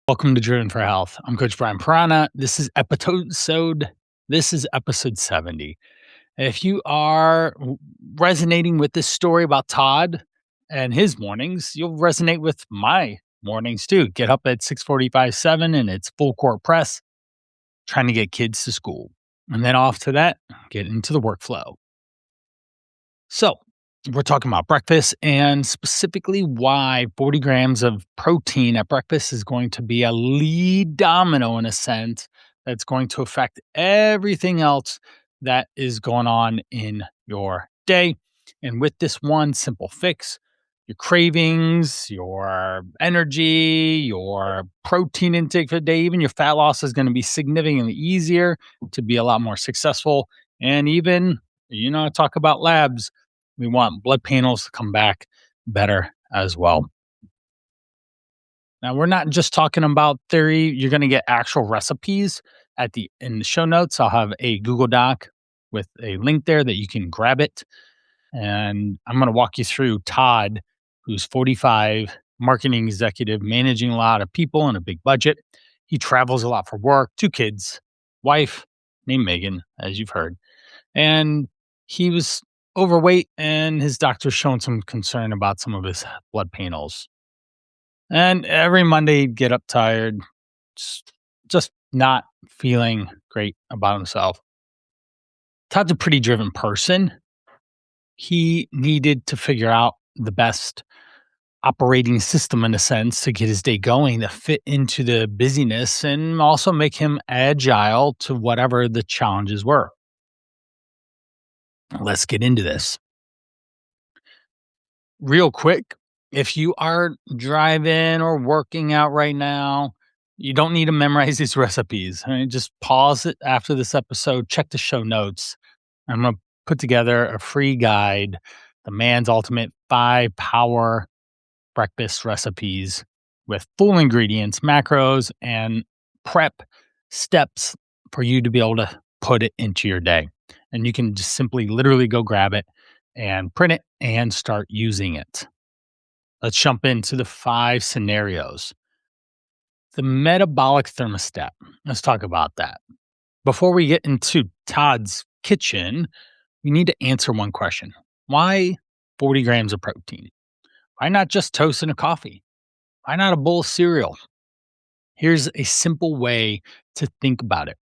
Welcome to Driven for Health. I'm Coach Brian Parana. This is episode 70. If you are resonating with this story about Todd and his mornings, you'll resonate with my mornings too. Get up at 6:45, 7, and it's full court press, trying to get kids to school. And then off to that, get into the workflow. So, we're talking about breakfast and specifically why 40 grams of protein at breakfast is going to be a lead domino in a sense that's going to affect everything else that is going on in your day. And with this one simple fix, your cravings, your energy, your protein intake for the day, even your fat loss is going to be significantly easier to be a lot more successful. And even, talk about labs, we want blood panels to come back better as well. Now, we're not just talking about theory. You're going to get actual recipes in the show notes. I'll have a Google Doc with a link there that you can grab it. And I'm going to walk you through Todd, who's 45, marketing executive, managing a lot of people and a big budget. He travels a lot for work, 2 kids, wife named Megan, as you've heard. And he was overweight, and his doctor's shown some concern about some of his blood panels. And every Monday he'd get up tired, just not feeling great about himself. Todd's a pretty driven person. He needed to figure out the best operating system in a sense to get his day going to fit into the busyness and also make him agile to whatever the challenges were. Let's get into this. Real quick, if you are driving or working out right now, you don't need to memorize these recipes. I mean, just pause it after this episode, check the show notes. I'm going to put together a free guide, the man's ultimate 5 power breakfast recipes with full ingredients, macros, and prep steps for you to be able to put it into your day. And you can just simply literally go grab it and print it and start using it. Let's jump into the 5 scenarios. The metabolic thermostat. Let's talk about that. Before we get into Todd's kitchen, we need to answer one question. Why 40 grams of protein? Why not just toast and a coffee? Why not a bowl of cereal? Here's a simple way to think about it.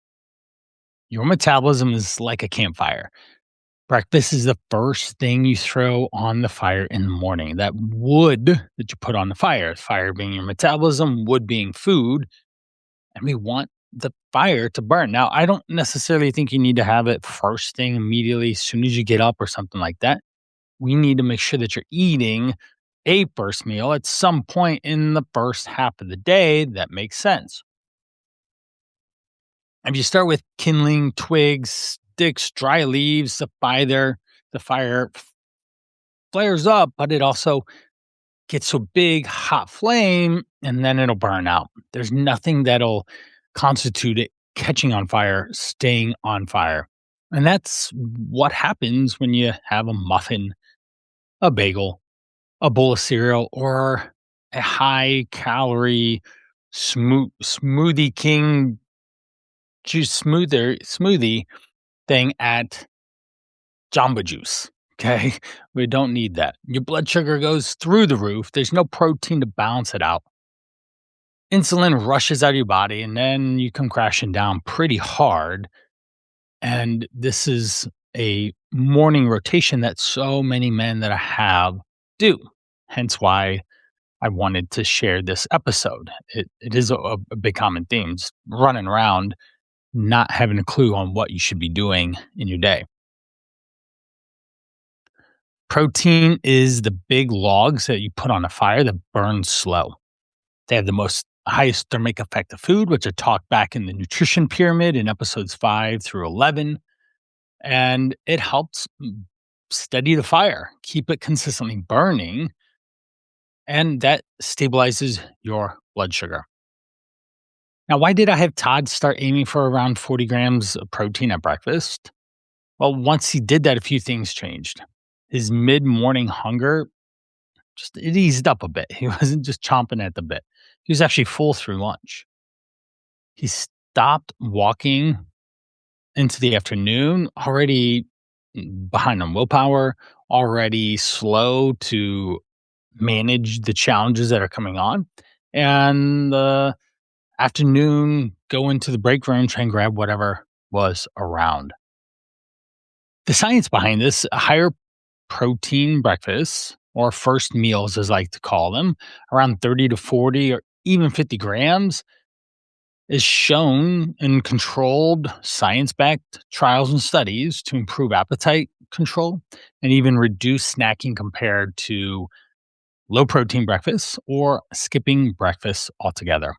Your metabolism is like a campfire. Breakfast is the first thing you throw on the fire in the morning. That wood that you put on the fire being your metabolism, wood being food, and we want the fire to burn. Now, I don't necessarily think you need to have it first thing immediately as soon as you get up or something like that. We need to make sure that you're eating a first meal at some point in the first half of the day that makes sense. If you start with kindling, twigs, sticks, dry leaves, the fire flares up, but it also gets a big hot flame and then it'll burn out. There's nothing that'll constitute it catching on fire, staying on fire. And that's what happens when you have a muffin, a bagel, a bowl of cereal, or a high calorie smoothie king juice smoothie thing at Jamba Juice. Okay. We don't need that. Your blood sugar goes through the roof. There's no protein to balance it out. Insulin rushes out of your body and then you come crashing down pretty hard. And this is a morning rotation that so many men that I have do. Hence why I wanted to share this episode. It is a big common theme, just running around, not having a clue on what you should be doing in your day. Protein is the big logs that you put on a fire that burn slow. They have the highest thermic effect of food, which I talked back in the nutrition pyramid in episodes 5 through 11. And it helps steady the fire, keep it consistently burning, and that stabilizes your blood sugar. Now, why did I have Todd start aiming for around 40 grams of protein at breakfast? Well, once he did that, a few things changed. His mid-morning hunger, it eased up a bit. He wasn't just chomping at the bit. He was actually full through lunch. He stopped walking into the afternoon, already behind on willpower, already slow to manage the challenges that are coming on. And the afternoon, go into the break room, try and grab whatever was around. The science behind this, higher protein breakfasts or first meals, as I like to call them, around 30 to 40 or even 50 grams, is shown in controlled science backed trials and studies to improve appetite control and even reduce snacking compared to low protein breakfasts or skipping breakfast altogether.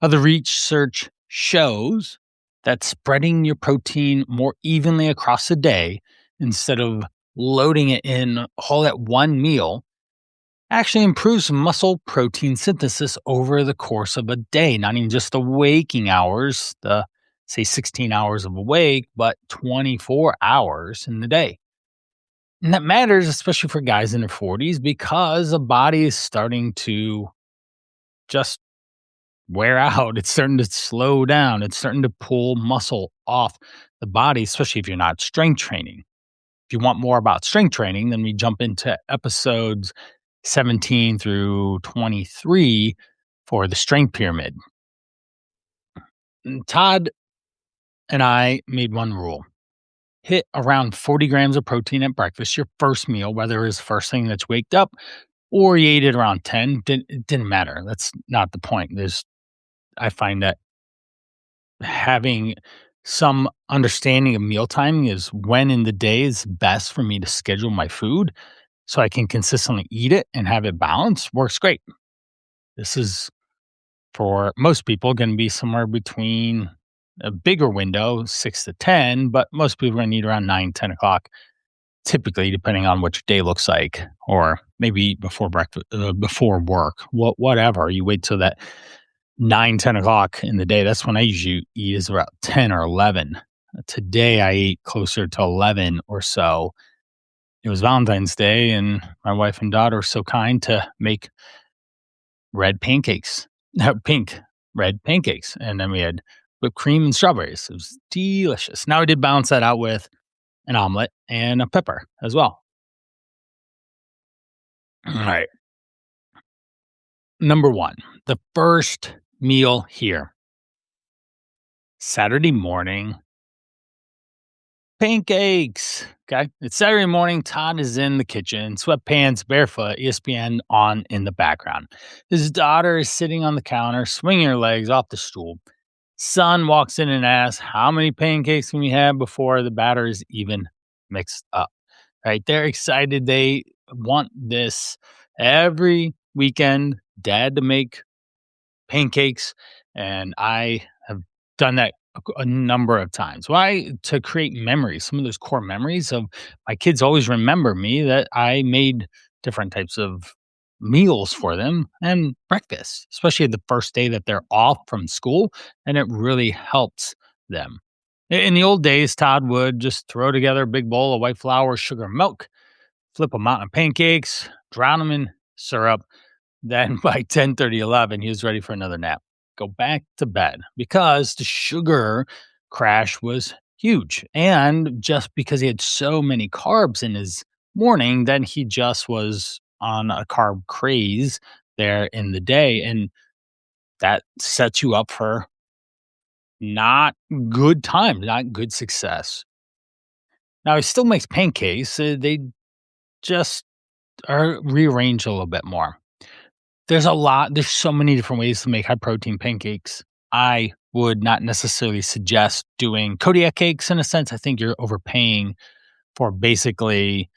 Other research shows that spreading your protein more evenly across the day instead of loading it in all at one meal actually improves muscle protein synthesis over the course of a day, not even just the waking hours, the say 16 hours of awake, but 24 hours in the day. And that matters, especially for guys in their 40s, because the body is starting to just wear out. It's starting to slow down. It's starting to pull muscle off the body, especially if you're not strength training. If you want more about strength training, then we jump into episodes 17 through 23 for the strength pyramid. And Todd and I made one rule: hit around 40 grams of protein at breakfast, your first meal, whether it's first thing that's waked up or you ate it around 10, it didn't matter. That's not the point. I find that having some understanding of meal timing is when in the day is best for me to schedule my food so I can consistently eat it and have it balanced works great. This is for most people going to be somewhere between a bigger window, 6 to 10, but most people are going to need around 9, 10 o'clock, typically, depending on what your day looks like, or maybe before breakfast, before work, whatever. You wait till that 9, 10 o'clock in the day. That's when I usually eat is about 10 or 11. Today I ate closer to 11 or so. It was Valentine's Day, and my wife and daughter were so kind to make red pancakes, pink red pancakes. And then we had whipped cream and strawberries. It was delicious. Now I did balance that out with an omelet and a pepper as well. All right. Number one, the first meal here, Saturday morning, pancakes. Okay. It's Saturday morning. Todd is in the kitchen, sweatpants, barefoot, ESPN on in the background. His daughter is sitting on the counter, swinging her legs off the stool. Son walks in and asks, "How many pancakes can we have before the batter is even mixed up?" Right? They're excited. They want this every weekend. Dad to make pancakes, and I have done that a number of times. Why? To create memories, some of those core memories of my kids always remember me that I made different types of meals for them and breakfast, especially the first day that they're off from school, and it really helps them. In the old days, Todd would just throw together a big bowl of white flour, sugar, and milk, flip a mountain of pancakes, drown them in syrup, then by 10:30, 11, he was ready for another nap. Go back to bed because the sugar crash was huge. And just because he had so many carbs in his morning, then he just was on a carb craze there in the day. And that sets you up for not good time, not good success. Now, he still makes pancakes. They just are rearranged a little bit more. There's so many different ways to make high protein pancakes. I would not necessarily suggest doing Kodiak cakes in a sense. I think you're overpaying for basically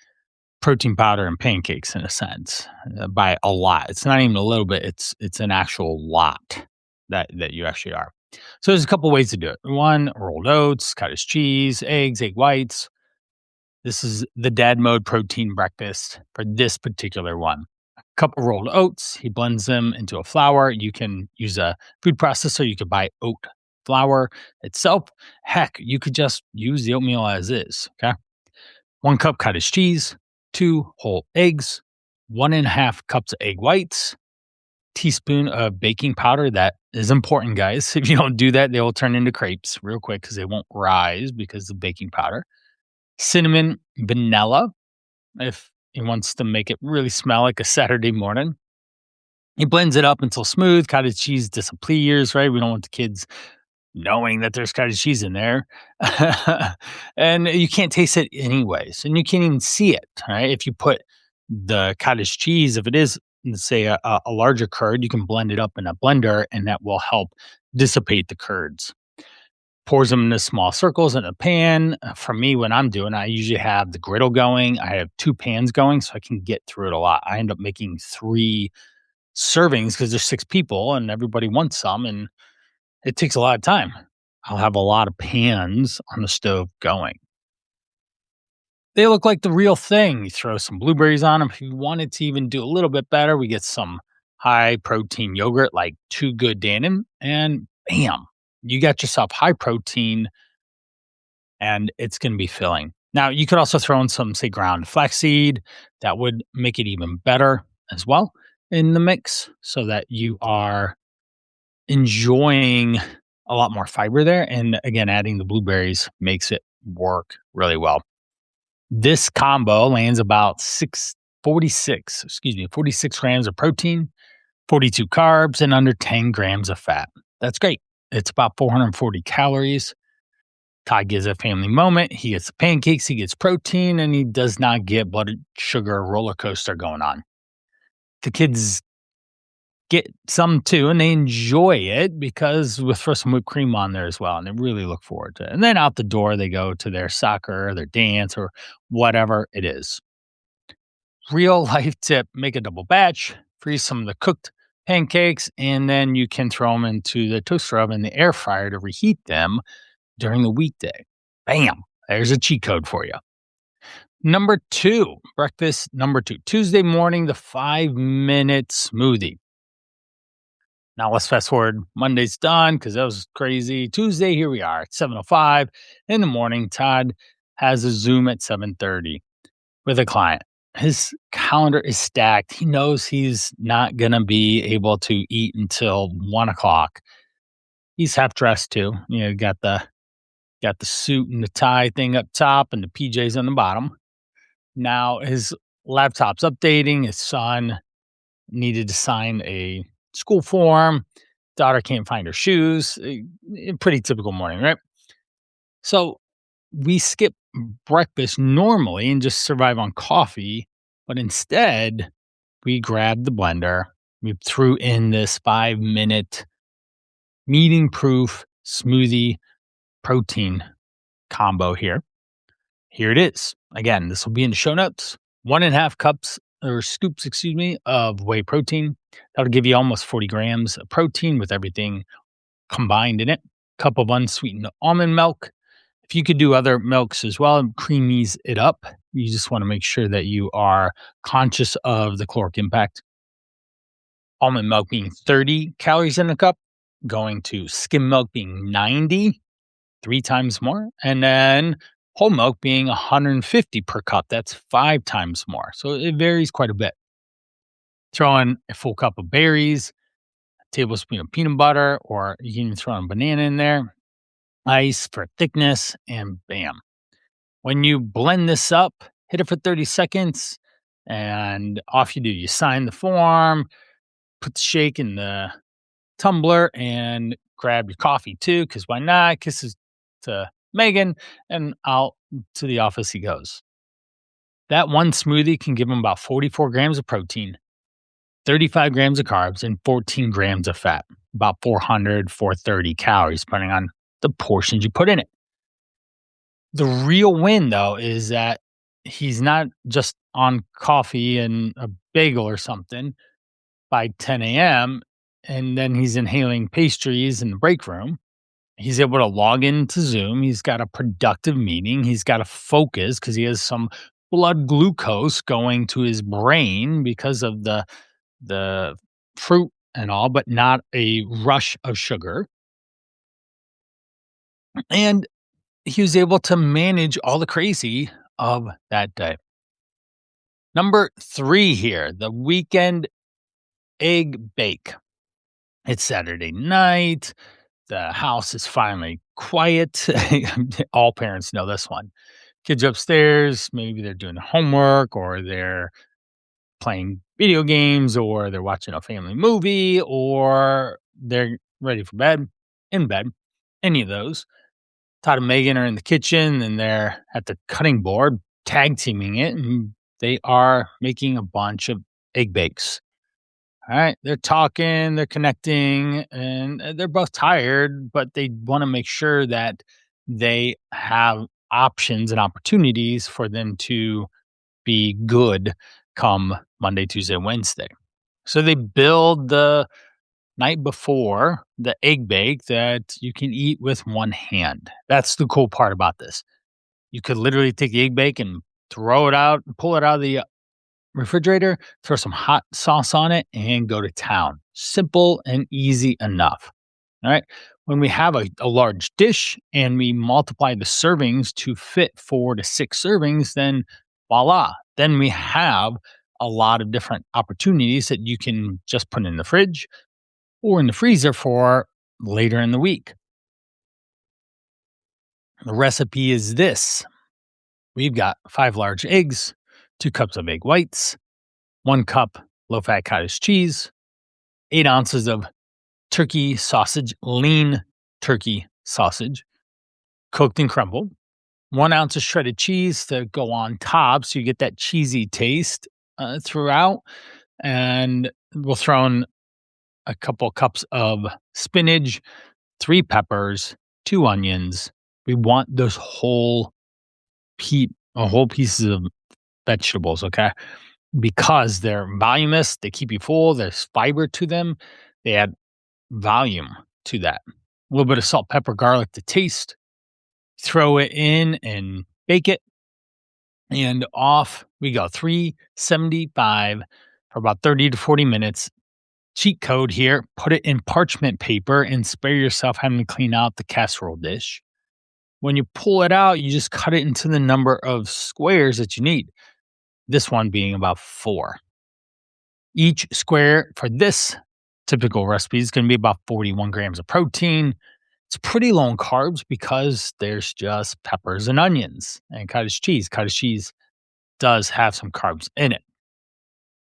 protein powder and pancakes in a sense, by a lot. It's not even a little bit, it's an actual lot that you actually are. So there's a couple ways to do it. One, rolled oats, cottage cheese, eggs, egg whites. This is the dad mode protein breakfast for this particular one. A cup of rolled oats. He blends them into a flour. You can use a food processor. You could buy oat flour itself. Heck, you could just use the oatmeal as is. Okay. 1 cup cottage cheese, 2 whole eggs, 1.5 cups of egg whites, teaspoon of baking powder. That is important, guys. If you don't do that, they will turn into crepes real quick because they won't rise because of baking powder. Cinnamon, vanilla, if he wants to make it really smell like a Saturday morning. He blends it up until smooth. Cottage cheese disappears, right? We don't want the kids knowing that there's cottage cheese in there. And you can't taste it anyways, and you can't even see it, right? If you put the cottage cheese, if it is, let's say, a larger curd, you can blend it up in a blender, and that will help dissipate the curds. Pours them into small circles in a pan. For me, when I'm doing, I usually have the griddle going. I have 2 pans going, so I can get through it a lot. I end up making 3 servings because there's 6 people and everybody wants some, and it takes a lot of time. I'll have a lot of pans on the stove going. They look like the real thing. You throw some blueberries on them. If you wanted to even do a little bit better, we get some high protein yogurt like Too Good Dannon, and bam, you got yourself high protein, and it's going to be filling. Now, you could also throw in some, say, ground flaxseed. That would make it even better as well in the mix so that you are enjoying a lot more fiber there. And again, adding the blueberries makes it work really well. This combo lands about 46 grams of protein, 42 carbs, and under 10 grams of fat. That's great. It's about 440 calories. Todd gives a family moment. He gets the pancakes, he gets protein, and he does not get blood sugar roller coaster going on. The kids get some too, and they enjoy it because we'll throw some whipped cream on there as well, and they really look forward to it. And then out the door, they go to their soccer, or their dance, or whatever it is. Real life tip, make a double batch, freeze some of the cooked pancakes, and then you can throw them into the toaster oven, the air fryer to reheat them during the weekday. Bam! There's a cheat code for you. Number 2, breakfast number 2, Tuesday morning, the 5-minute smoothie. Now let's fast forward. Monday's done because that was crazy. Tuesday, here we are at 7:05 in the morning. Todd has a Zoom at 7:30 with a client. His calendar is stacked. He knows he's not going to be able to eat until 1 o'clock. He's half dressed too. Got the suit and the tie thing up top and the PJs on the bottom. Now his laptop's updating. His son needed to sign a school form. Daughter can't find her shoes. A pretty typical morning, right? So we skip breakfast normally and just survive on coffee. But instead, we grabbed the blender. We threw in this 5-minute meeting proof smoothie protein combo here. Here it is. Again, this will be in the show notes. 1.5 cups or scoops, of whey protein. That'll give you almost 40 grams of protein with everything combined in it. Cup of unsweetened almond milk. If you could do other milks as well and creamies it up, you just want to make sure that you are conscious of the caloric impact. Almond milk being 30 calories in a cup, going to skim milk being 90, 3 times more, and then whole milk being 150 per cup. That's 5 times more. So it varies quite a bit. Throw in a full cup of berries, a tablespoon of peanut butter, or you can even throw in a banana in there, ice for thickness, and bam. When you blend this up, hit it for 30 seconds, and off you do. You sign the form, put the shake in the tumbler, and grab your coffee too, because why not? Kisses to Megan, and out to the office he goes. That one smoothie can give him about 44 grams of protein, 35 grams of carbs, and 14 grams of fat, about 400, 430 calories, depending on the portions you put in it. The real win, though, is that he's not just on coffee and a bagel or something by 10 a.m., and then he's inhaling pastries in the break room. He's able to log into Zoom. He's got a productive meeting. He's got to focus because he has some blood glucose going to his brain because of the fruit and all, but not a rush of sugar. And he was able to manage all the crazy of that day. Number 3 here, the weekend egg bake. It's Saturday night. The house is finally quiet. All parents know this one. Kids are upstairs. Maybe they're doing homework or they're playing video games or they're watching a family movie or they're ready for bed, in bed. Any of those. Todd and Megan are in the kitchen and they're at the cutting board, tag teaming it, and they are making a bunch of egg bakes. All right. They're talking, they're connecting, and they're both tired, but they want to make sure that they have options and opportunities for them to be good come Monday, Tuesday, Wednesday. So they build the night before the egg bake that you can eat with one hand. That's the cool part about this. You could literally take the egg bake and throw it out, pull it out of the refrigerator, throw some hot sauce on it, and go to town. Simple and easy enough. All right. When we have a large dish and we multiply the servings to fit 4 to 6 servings, then voila. Then we have a lot of different opportunities that you can just put in the fridge or in the freezer for later in the week. The recipe is this: we've got 5 large eggs, 2 cups of egg whites, 1 cup low fat cottage cheese, 8 ounces of turkey sausage, lean turkey sausage, cooked and crumbled, 1 ounce of shredded cheese to go on top so you get that cheesy taste throughout. And we'll throw in a couple cups of spinach, 3 peppers, 2 onions. We want those whole pieces of vegetables, okay? Because they're voluminous, they keep you full, there's fiber to them, they add volume to that. A little bit of salt, pepper, garlic to taste. Throw it in and bake it. And off we go. 375 for about 30 to 40 minutes. Cheat code here: put it in parchment paper and spare yourself having to clean out the casserole dish. When you pull it out, you just cut it into the number of squares that you need. This one being about 4. Each square for this typical recipe is going to be about 41 grams of protein. It's pretty low in carbs because there's just peppers and onions and cottage cheese. Cottage cheese does have some carbs in it.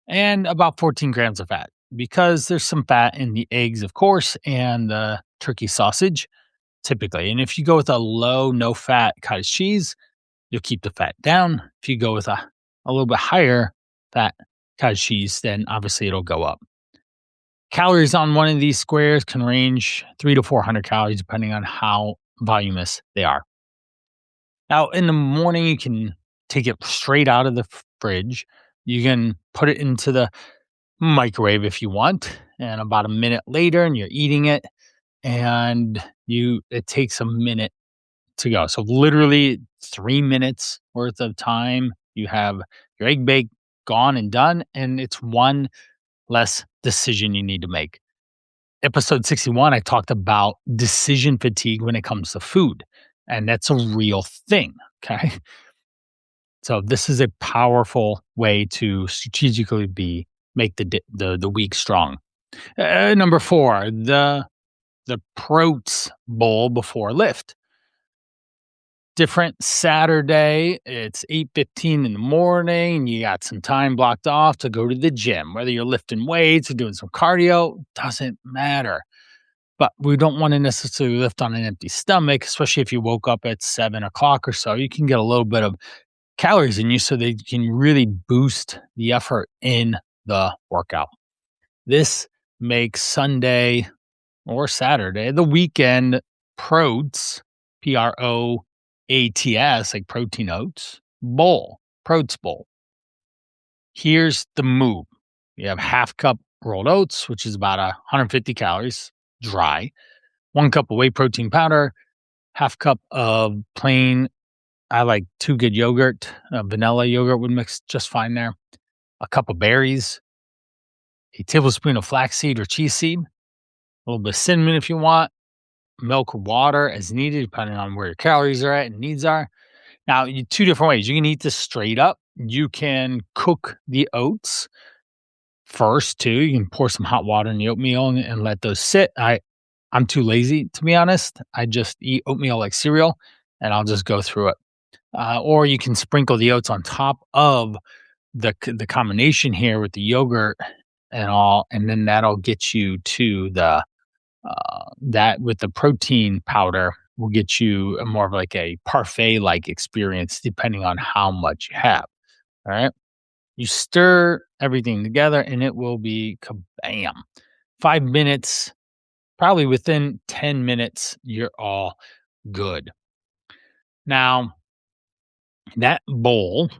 And about 14 grams of fat because there's some fat in the eggs, of course, and the turkey sausage typically. And if you go with a low, no fat cottage cheese, you'll keep the fat down. If you go with a little bit higher fat cottage cheese, then obviously it'll go up. Calories on one of these squares can range 300 to 400 calories depending on how voluminous they are. Now, in the morning, you can take it straight out of the fridge. You can put it into the microwave if you want, and about a minute later, and you're eating it, and it takes a minute to go. So literally 3 minutes worth of time. You have your egg bake gone and done, and it's one less decision you need to make. Episode 61, I talked about decision fatigue when it comes to food, and that's a real thing. Okay. So this is a powerful way to strategically make the week strong. Number 4, the proats bowl before lift. Different Saturday, it's 8:15 in the morning. You got some time blocked off to go to the gym, whether you're lifting weights or doing some cardio, doesn't matter. But we don't want to necessarily lift on an empty stomach, especially if you woke up at 7 o'clock or so. You can get a little bit of calories in you so they can really boost the effort in the workout. This makes Sunday or Saturday, the weekend proats, PROATS, like protein oats, proats bowl. Here's the move. You have 1/2 cup rolled oats, which is about 150 calories, dry. 1 cup of whey protein powder, 1/2 cup of plain, I like Too Good yogurt, vanilla yogurt would mix just fine there. A cup of berries, a tablespoon of flaxseed or chia seed, a little bit of cinnamon if you want, milk or water as needed, depending on where your calories are at and needs are. Now, 2 different ways. You can eat this straight up. You can cook the oats first too. You can pour some hot water in the oatmeal and let those sit. I'm too lazy to be honest. I just eat oatmeal like cereal, and I'll just go through it. Or you can sprinkle the oats on top of the combination here with the yogurt and all, and then that'll get you to the that with the protein powder will get you a more of like a parfait like experience depending on how much you have. All right. You stir everything together and it will be kabam. 5 minutes, probably within 10 minutes, you're all good. Now, that bowl,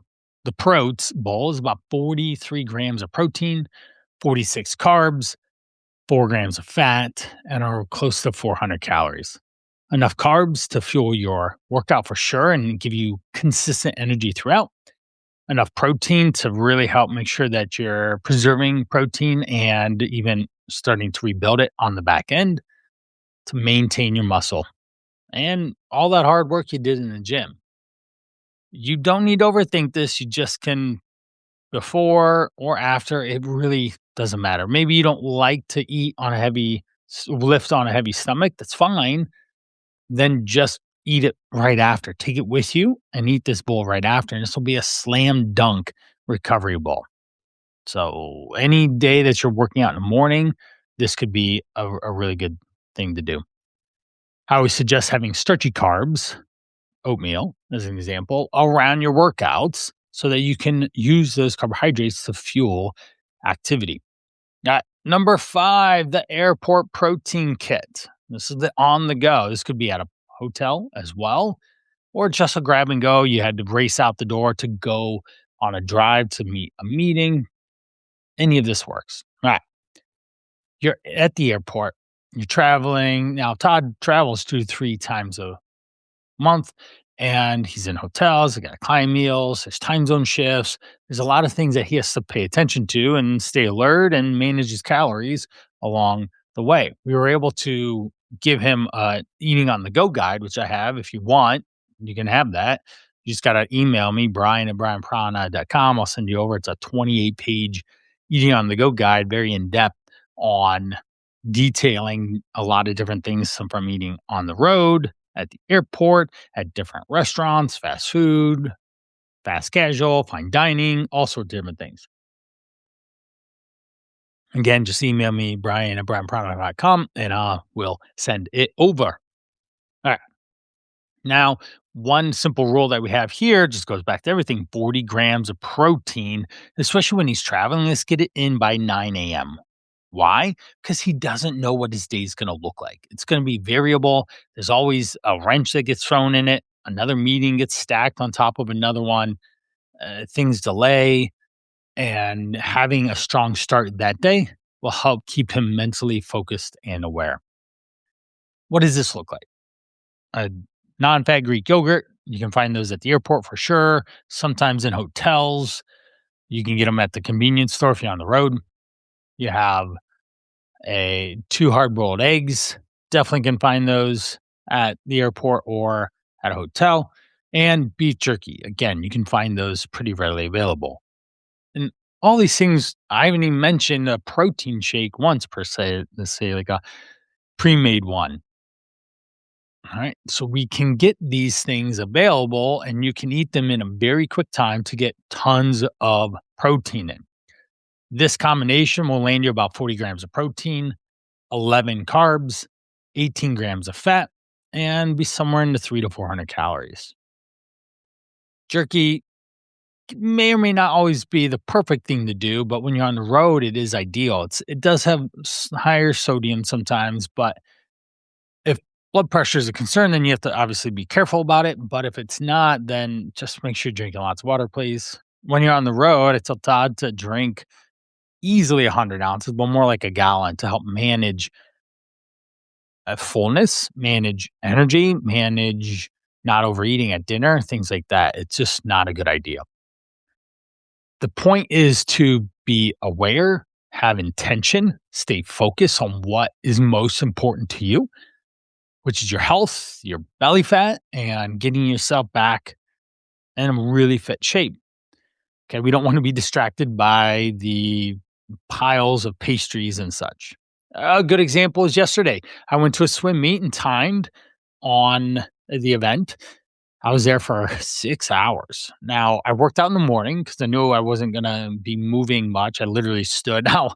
the Proats bowl, is about 43 grams of protein, 46 carbs, 4 grams of fat, and are close to 400 calories. Enough carbs to fuel your workout for sure and give you consistent energy throughout. Enough protein to really help make sure that you're preserving protein and even starting to rebuild it on the back end to maintain your muscle and all that hard work you did in the gym. You don't need to overthink this. You just can before or after. It really doesn't matter. Maybe you don't like to eat on a lift on a heavy stomach. That's fine. Then just eat it right after. Take it with you and eat this bowl right after. And this will be a slam dunk recovery bowl. So any day that you're working out in the morning, this could be a really good thing to do. I always suggest having starchy carbs, oatmeal as an example, around your workouts so that you can use those carbohydrates to fuel activity. Number 5, the airport protein kit. This is the on the go. This could be at a hotel as well, or just a grab and go. You had to race out the door to go on a drive to meet a meeting. Any of this works. All right. You're at the airport. You're traveling. Now, Todd travels 2 to 3 times a month and he's in hotels. They got client meals, there's time zone shifts. There's a lot of things that he has to pay attention to and stay alert and manage his calories along the way. We were able to give him a eating on the go guide, which I have. If you want, you can have that. You just got to email me, Brian at brianparana.com. I'll send you over. It's a 28-page eating on the go guide, very in depth on detailing a lot of different things from eating on the road, at the airport, at different restaurants, fast food, fast casual, fine dining, all sorts of different things. Again, just email me, Brian at brianparana.com, and I will send it over. All right. Now, one simple rule that we have here just goes back to everything 40 grams of protein, especially when he's traveling. Let's get it in by 9 a.m. Why? Because he doesn't know what his day is going to look like. It's going to be variable. There's always a wrench that gets thrown in it. Another meeting gets stacked on top of another one. Things delay. And having a strong start that day will help keep him mentally focused and aware. What does this look like? A non-fat Greek yogurt. You can find those at the airport for sure. Sometimes in hotels. You can get them at the convenience store if you're on the road. You have 2 hard-boiled eggs. Definitely can find those at the airport or at a hotel. And beef jerky. Again, you can find those pretty readily available. And all these things, I haven't even mentioned a protein shake once per se. Let's say like a pre-made one. All right. So we can get these things available and you can eat them in a very quick time to get tons of protein in. This combination will land you about 40 grams of protein, 11 carbs, 18 grams of fat, and be somewhere in the 300 to 400 calories. Jerky may or may not always be the perfect thing to do, but when you're on the road, it is ideal. It does have higher sodium sometimes, but if blood pressure is a concern, then you have to obviously be careful about it. But if it's not, then just make sure you're drinking lots of water, please. When you're on the road, I tell Todd to drink easily 100 ounces, but more like a gallon to help manage fullness, manage energy, manage not overeating at dinner, things like that. It's just not a good idea. The point is to be aware, have intention, stay focused on what is most important to you, which is your health, your belly fat, and getting yourself back in a really fit shape. Okay, we don't want to be distracted by the piles of pastries and such. A good example is yesterday. I went to a swim meet and timed on the event. I was there for 6 hours. Now, I worked out in the morning because I knew I wasn't gonna be moving much. I literally stood. Now,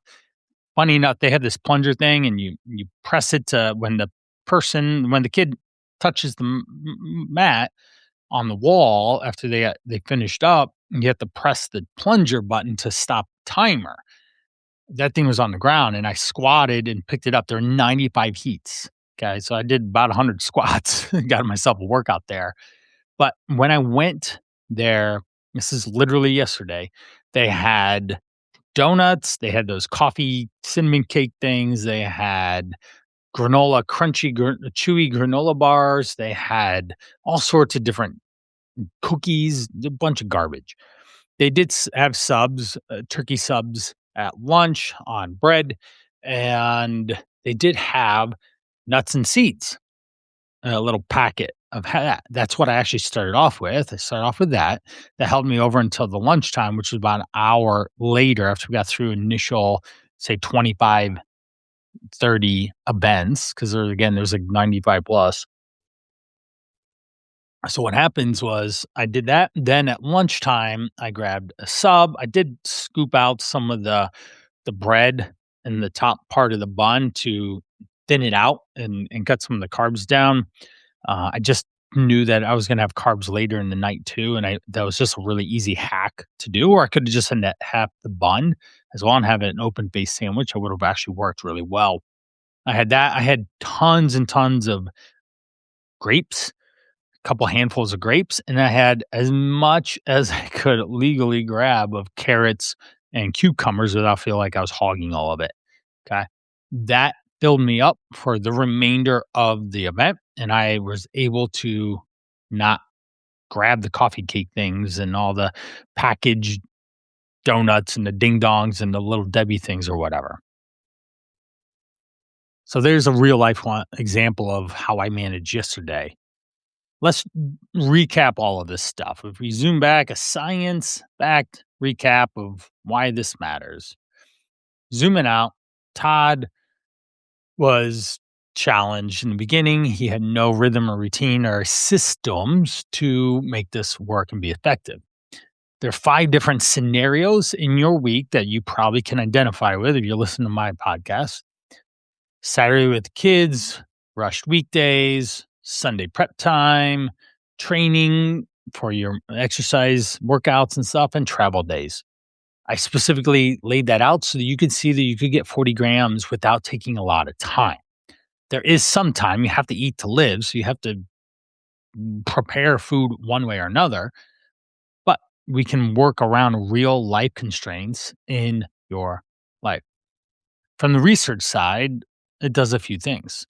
funny enough, they have this plunger thing, and you press it to when the kid touches the mat on the wall after they finished up, you have to press the plunger button to stop timer. That thing was on the ground, and I squatted and picked it up. There were 95 heats. Okay, so I did about 100 squats, got myself a workout there. But when I went there, this is literally yesterday, they had donuts, they had those coffee cinnamon cake things, they had granola, chewy granola bars, they had all sorts of different cookies, a bunch of garbage. They did have subs, turkey subs at lunch on bread, and they did have nuts and seeds, a little packet of that. That's what I actually started off with. I started off with that. That held me over until the lunchtime, which was about an hour later after we got through initial, say, 25, 30 events, because there's like 95 plus. So what happens was I did that. Then at lunchtime, I grabbed a sub. I did scoop out some of the bread in the top part of the bun to thin it out and cut some of the carbs down. I just knew that I was going to have carbs later in the night too, and that was just a really easy hack to do. Or I could have just had the bun as well and have an open face sandwich. I would have actually worked really well. I had that. I had tons and tons of grapes, couple handfuls of grapes, and I had as much as I could legally grab of carrots and cucumbers without feeling like I was hogging all of it. Okay. That filled me up for the remainder of the event, and I was able to not grab the coffee cake things and all the packaged donuts and the ding dongs and the little Debbie things or whatever. So there's a real life example of how I managed yesterday. Let's recap all of this stuff. If we zoom back, a science-backed recap of why this matters. Zooming out, Todd was challenged in the beginning. He had no rhythm or routine or systems to make this work and be effective. There are 5 different scenarios in your week that you probably can identify with if you listen to my podcast. Saturday with kids, rushed weekdays, Sunday prep time, training for your exercise workouts and stuff, and travel days. I specifically laid that out so that you could see that you could get 40 grams without taking a lot of time. There is some time you have to eat to live, so you have to prepare food one way or another, but we can work around real life constraints in your life. From the research side, it does a few things.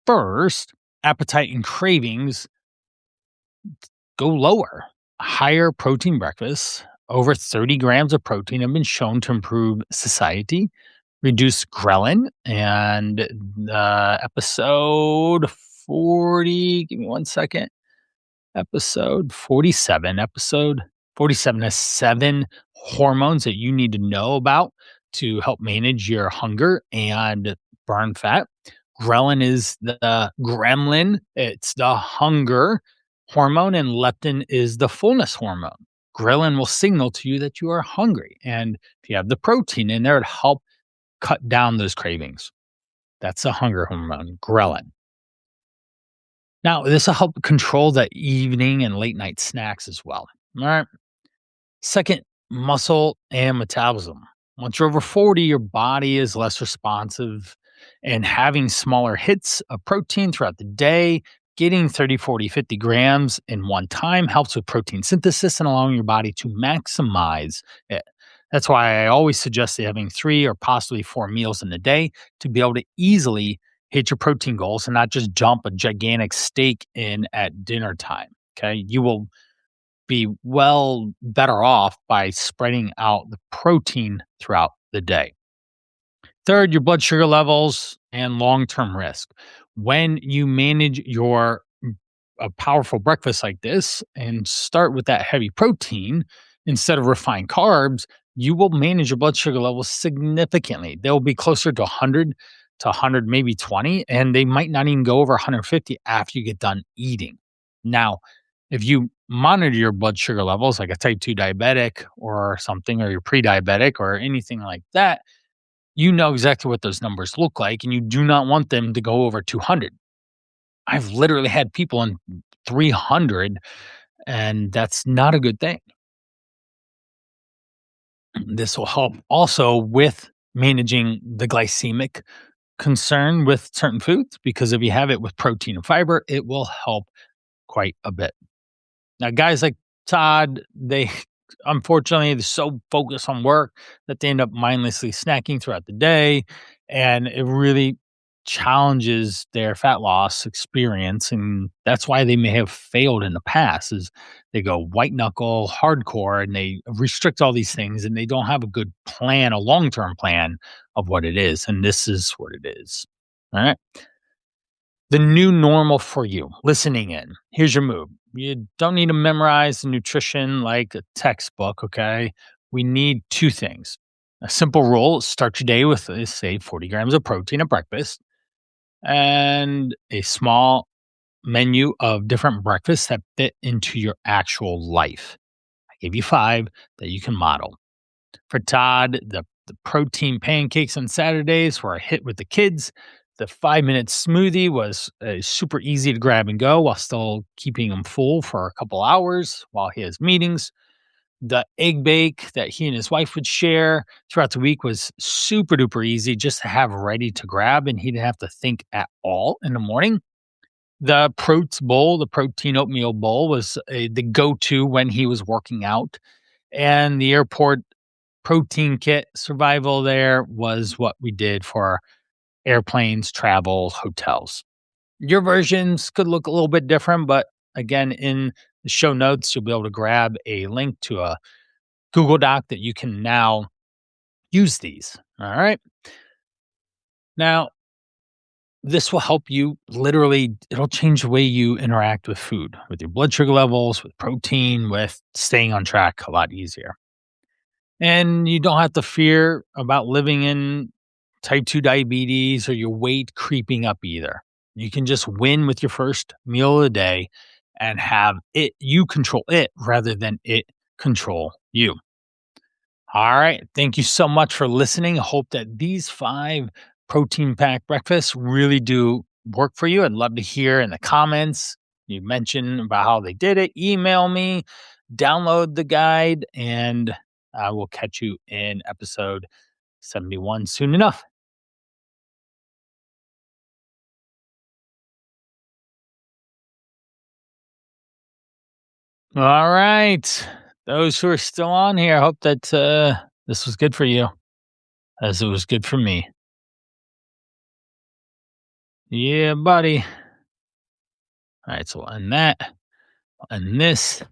First, appetite and cravings go lower. Higher protein breakfasts, over 30 grams of protein, have been shown to improve satiety, reduce ghrelin, and episode 40, give me one second, episode 47 has 7 hormones that you need to know about to help manage your hunger and burn fat. Ghrelin is the gremlin. It's the hunger hormone, and leptin is the fullness hormone. Ghrelin will signal to you that you are hungry. And if you have the protein in there, it'll help cut down those cravings. That's the hunger hormone, ghrelin. Now, this will help control the evening and late night snacks as well. All right. Second, muscle and metabolism. Once you're over 40, your body is less responsive, and having smaller hits of protein throughout the day, getting 30, 40, 50 grams in one time helps with protein synthesis and allowing your body to maximize it. That's why I always suggest having 3 or possibly 4 meals in a day to be able to easily hit your protein goals and not just jump a gigantic steak in at dinner time. Okay. You will be well better off by spreading out the protein throughout the day. Third, your blood sugar levels and long-term risk. When you manage a powerful breakfast like this and start with that heavy protein instead of refined carbs, you will manage your blood sugar levels significantly. They'll be closer to 100 to 100, maybe 20, and they might not even go over 150 after you get done eating. Now, if you monitor your blood sugar levels like a type 2 diabetic or something, or you're pre diabetic or anything like that, you know exactly what those numbers look like, and you do not want them to go over 200. I've literally had people in 300, and that's not a good thing. This will help also with managing the glycemic concern with certain foods, because if you have it with protein and fiber, it will help quite a bit. Now, guys like Todd, they unfortunately they're so focused on work that they end up mindlessly snacking throughout the day, and it really challenges their fat loss experience, and that's why they may have failed in the past. Is they go white knuckle hardcore and they restrict all these things, and they don't have a good plan, a long term plan of what it is, and this is what it is. All right. The new normal for you, listening in. Here's your move. You don't need to memorize nutrition like a textbook, okay? We need two things. A simple rule: start your day with, say, 40 grams of protein at breakfast, and a small menu of different breakfasts that fit into your actual life. I gave you five that you can model. For Todd, the protein pancakes on Saturdays were a hit with the kids. The 5-minute smoothie was super easy to grab and go while still keeping him full for a couple hours while he has meetings. The egg bake that he and his wife would share throughout the week was super duper easy just to have ready to grab, and he didn't have to think at all in the morning. The Proats bowl, the protein oatmeal bowl, was the go to when he was working out. And the airport protein kit survival there was what we did for airplanes, travel, hotels. Your versions could look a little bit different, but again, in the show notes, you'll be able to grab a link to a Google Doc that you can now use these. All right. Now, this will help you literally, it'll change the way you interact with food, with your blood sugar levels, with protein, with staying on track a lot easier. And you don't have to fear about living in type 2 diabetes or your weight creeping up either. You can just win with your first meal of the day and have it, you control it rather than it control you. All right. Thank you so much for listening. I hope that these five protein packed breakfasts really do work for you. I'd love to hear in the comments. You mentioned about how they did it. Email me, download the guide, and I will catch you in episode 71 soon enough. All right. Those who are still on here, I hope that this was good for you as it was good for me. Yeah, buddy. All right. So, on that, and this.